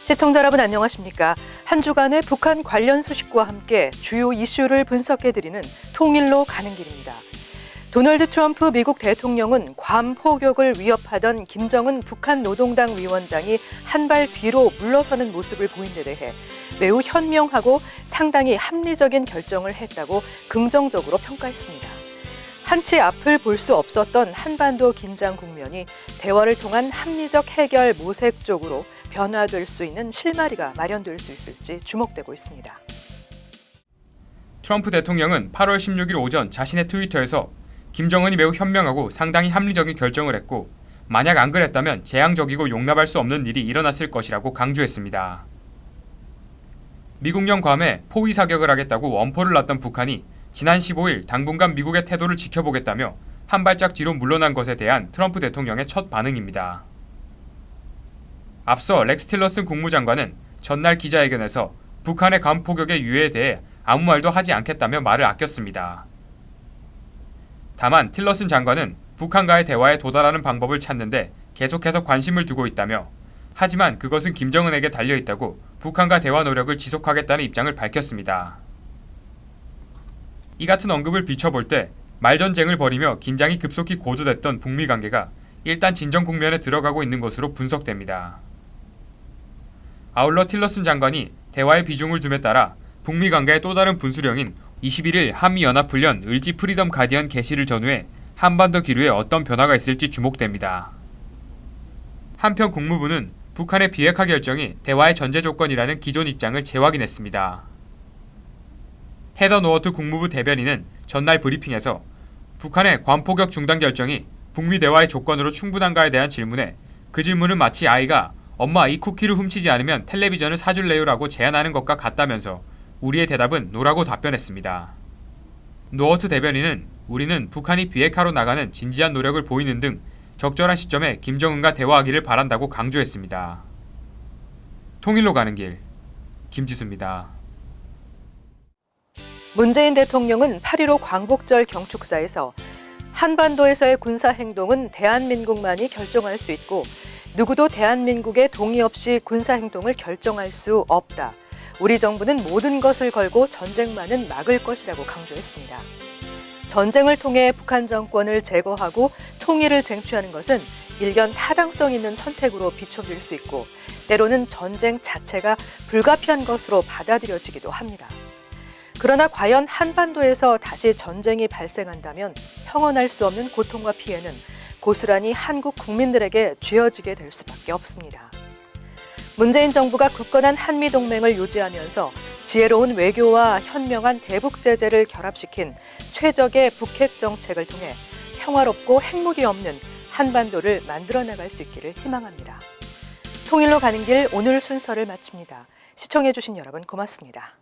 시청자 여러분 안녕하십니까? 한 주간의 북한 관련 소식과 함께 주요 이슈를 분석해드리는 통일로 가는 길입니다. 도널드 트럼프 미국 대통령은 괌 포격을 위협하던 김정은 북한 노동당 위원장이 한 발 뒤로 물러서는 모습을 보인 데 대해 매우 현명하고 상당히 합리적인 결정을 했다고 긍정적으로 평가했습니다. 한치 앞을 볼 수 없었던 한반도 긴장 국면이 대화를 통한 합리적 해결 모색 쪽으로 변화될 수 있는 실마리가 마련될 수 있을지 주목되고 있습니다. 트럼프 대통령은 8월 16일 오전 자신의 트위터에서 김정은이 매우 현명하고 상당히 합리적인 결정을 했고 만약 안 그랬다면 재앙적이고 용납할 수 없는 일이 일어났을 것이라고 강조했습니다. 미국령 괌에 포위 사격을 하겠다고 엄포를 놨던 북한이 지난 15일 당분간 미국의 태도를 지켜보겠다며 한 발짝 뒤로 물러난 것에 대한 트럼프 대통령의 첫 반응입니다. 앞서 렉스 틸러슨 국무장관은 전날 기자회견에서 북한의 괌 포격의 유해에 대해 아무 말도 하지 않겠다며 말을 아꼈습니다. 다만 틸러슨 장관은 북한과의 대화에 도달하는 방법을 찾는데 계속해서 관심을 두고 있다며 하지만 그것은 김정은에게 달려있다고 북한과 대화 노력을 지속하겠다는 입장을 밝혔습니다. 이 같은 언급을 비춰볼 때 말전쟁을 벌이며 긴장이 급속히 고조됐던 북미 관계가 일단 진정 국면에 들어가고 있는 것으로 분석됩니다. 아울러 틸러슨 장관이 대화의 비중을 둠에 따라 북미 관계의 또 다른 분수령인 21일 한미연합훈련 을지 프리덤 가디언 개시를 전후해 한반도 기류에 어떤 변화가 있을지 주목됩니다. 한편 국무부는 북한의 비핵화 결정이 대화의 전제 조건이라는 기존 입장을 재확인했습니다. 헤더 노어트 국무부 대변인은 전날 브리핑에서 북한의 괌 포격 중단 결정이 북미 대화의 조건으로 충분한가에 대한 질문에 그 질문은 마치 아이가 엄마 이 쿠키를 훔치지 않으면 텔레비전을 사줄래요? 라고 제안하는 것과 같다면서 우리의 대답은 노라고 답변했습니다. 노어트 대변인은 우리는 북한이 비핵화로 나가는 진지한 노력을 보이는 등 적절한 시점에 김정은과 대화하기를 바란다고 강조했습니다. 통일로 가는 길, 김지수입니다. 문재인 대통령은 8.15 광복절 경축사에서 한반도에서의 군사행동은 대한민국만이 결정할 수 있고 누구도 대한민국의 동의 없이 군사행동을 결정할 수 없다. 우리 정부는 모든 것을 걸고 전쟁만은 막을 것이라고 강조했습니다. 전쟁을 통해 북한 정권을 제거하고 통일을 쟁취하는 것은 일견 타당성 있는 선택으로 비춰질 수 있고 때로는 전쟁 자체가 불가피한 것으로 받아들여지기도 합니다. 그러나 과연 한반도에서 다시 전쟁이 발생한다면 형언할 수 없는 고통과 피해는 고스란히 한국 국민들에게 쥐어지게 될 수밖에 없습니다. 문재인 정부가 굳건한 한미동맹을 유지하면서 지혜로운 외교와 현명한 대북 제재를 결합시킨 최적의 북핵 정책을 통해 평화롭고 핵무기 없는 한반도를 만들어나갈 수 있기를 희망합니다. 통일로 가는 길 오늘 순서를 마칩니다. 시청해주신 여러분 고맙습니다.